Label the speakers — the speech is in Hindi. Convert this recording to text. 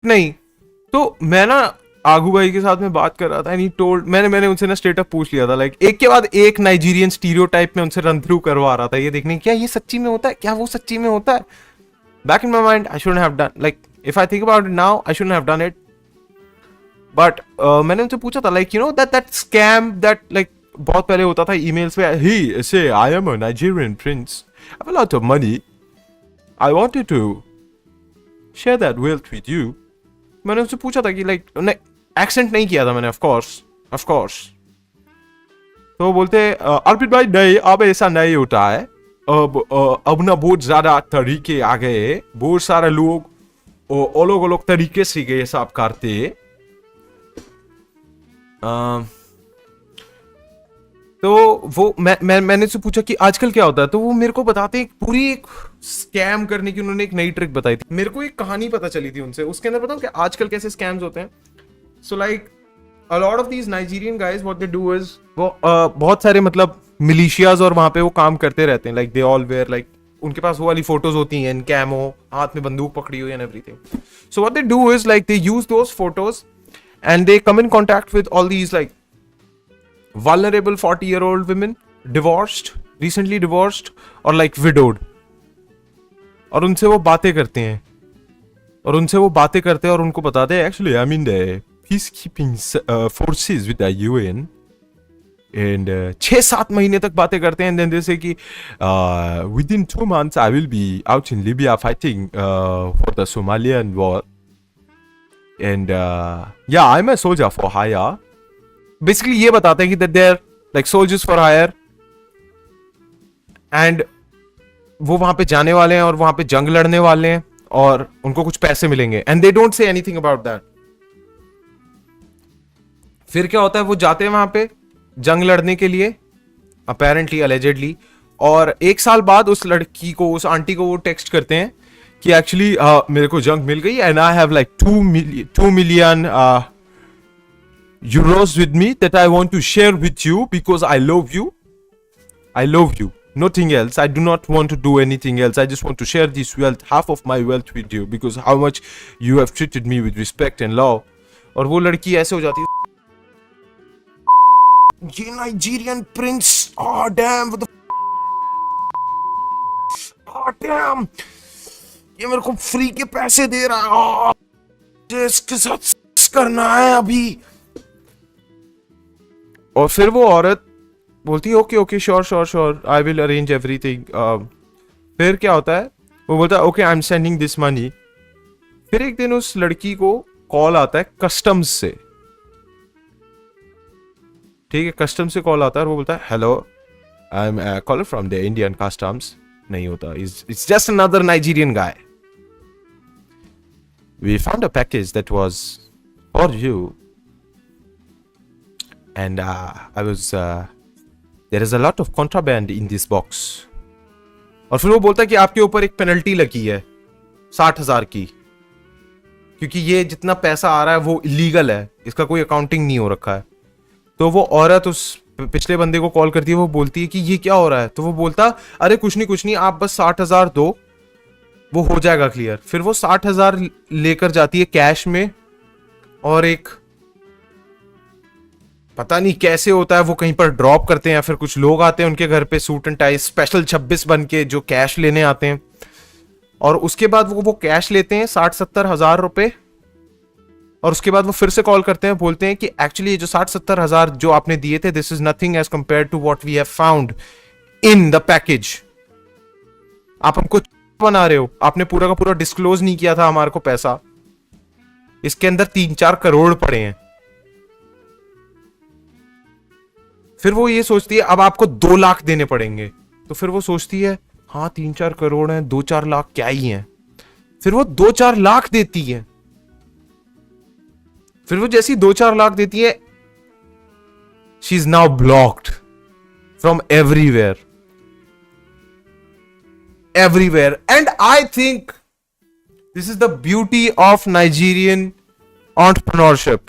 Speaker 1: नहीं। तो मैं ना आगू भाई के साथ में बात कर रहा था, एंड ही टोल्ड, मैंने उनसे ना स्ट्रेट अप पूछ लिया था, लाइक एक के बाद एक नाइजीरियन स्टीरियोटाइप में उनसे रन थ्रू करवा रहा था, ये देखने क्या ये सच्ची में होता है, क्या वो सच्ची में होता है। Back in my mind I shouldn't have done, like if I think about it now I shouldn't have done it, but मैंने उनसे पूछा था, like you know that scam that like बहुत पहले होता था ईमेल्स पे, he say I am a Nigerian prince, I have a lot of money, I wanted to share that wealth with you. मैंने उनसे पूछा था कि लाइक एक्सेंट नहीं किया था मैंने, ऑफ कोर्स। तो वो बोलते अर्पित भाई नहीं, अब ऐसा नहीं होता है, अब ना बहुत ज्यादा तरीके आ गए, बहुत सारे लोग अलग अलग तरीके से ये सब करते। तो वो मैंने से पूछा कि आजकल क्या होता है, तो वो मेरे को बताते एक पूरी एक स्कैम करने की उन्होंने एक नई ट्रिक बताई थी। मेरे को एक कहानी पता चली थी उनसे, उसके अंदर बताऊं कि आजकल कैसे स्कैम्स होते हैं। So like a lot of these Nigerian guys what they do is वो बहुत सारे मतलब मिलिशियाज और वहां पे वो काम करते रहते हैं, like they all were, like उनके पास वो वाली फोटोज होती हैं, कैमो, हाथ में बंदूक पकड़ी हुई and everything. So what they do is like they use those photos and they come in contact with all these like vulnerable 40-year-old women, divorced, recently divorced, or like widowed, और उनसे वो बातें करते हैं और उनको बताते हैं actually I mean the peacekeeping forces with the UN, and 6-7 महीने तक बातें करते हैं, then they say कि within 2 months I will be out in Libya fighting for the Somalian war, and yeah I'm a soldier for hire. Basically ये बताते हैं कि that they are like soldiers for hire, and वो वहां पे जाने वाले हैं और वहां पे जंग लड़ने वाले हैं और उनको कुछ पैसे मिलेंगे, and they don't say anything about that. फिर क्या होता है, वो जाते हैं वहां पे जंग लड़ने के लिए अपेरेंटली अलेजेडली, और 1 साल बाद उस लड़की को, उस आंटी को वो टेक्स्ट करते हैं कि एक्चुअली मेरे को जंग मिल गई and I have like 2 million euros with me that I want to share with you because I love you. I love you. Nothing else. I do not want to do anything else. I just want to share this wealth, half of my wealth with you because how much you have treated me with respect and love. और वो लड़की ऐसे हो जाती है, ये Nigerian Prince, oh damn, what the oh damn, ये मेरे को फ्री के पैसे दे रहा है, oh, इसके साथ करना है अभी। और फिर वो औरत बोलती है okay sure I will arrange everything. फिर क्या होता है, वो बोलता है okay I am sending this money. फिर एक दिन उस लड़की को कॉल आता है कस्टम्स से, ठीक है, कस्टम्स से कॉल आता है और वो बोलता है hello I am caller from the Indian customs. नहीं होता, it's just another Nigerian guy. We found a package that was for you and I was there is a lot of contraband in this box. और फिर वो बोलता है कि आपके ऊपर एक पेनल्टी लगी है 60,000 की, क्योंकि ये जितना पैसा आ रहा है वो इलीगल है, इसका कोई अकाउंटिंग नहीं हो रखा है। तो वो औरत उस पिछले बंदे को कॉल करती है, वो बोलती है कि ये क्या हो रहा है, तो वो बोलता अरे कुछ नहीं आप बस 60,000 दो, वो हो जाएगा क्लियर। फिर वो 60,000 लेकर जाती है कैश में, और एक पता नहीं कैसे होता है वो कहीं पर ड्रॉप करते हैं, या फिर कुछ लोग आते हैं उनके घर पे सूट एंड टाई स्पेशल 26 बन के जो कैश लेने आते हैं, और उसके बाद वो कैश लेते हैं 60-70 हजार रुपए, और उसके बाद वो फिर से कॉल करते हैं, बोलते हैं कि एक्चुअली ये जो 60-70 हजार जो आपने दिए थे, this is nothing as compare to what we have found in the package. आप हमको बना रहे हो, आपने पूरा का पूरा डिस्क्लोज नहीं किया था हमारे को पैसा, इसके अंदर 3-4 करोड़ पड़े हैं। फिर वो ये सोचती है अब आपको 2 लाख देने पड़ेंगे, तो फिर वो सोचती है हाँ 3-4 करोड़ हैं, 2-4 लाख क्या ही हैं। फिर वो 2-4 लाख देती है। फिर वो जैसी 2-4 लाख देती है, she is now blocked from everywhere. And I think this is the beauty of Nigerian entrepreneurship.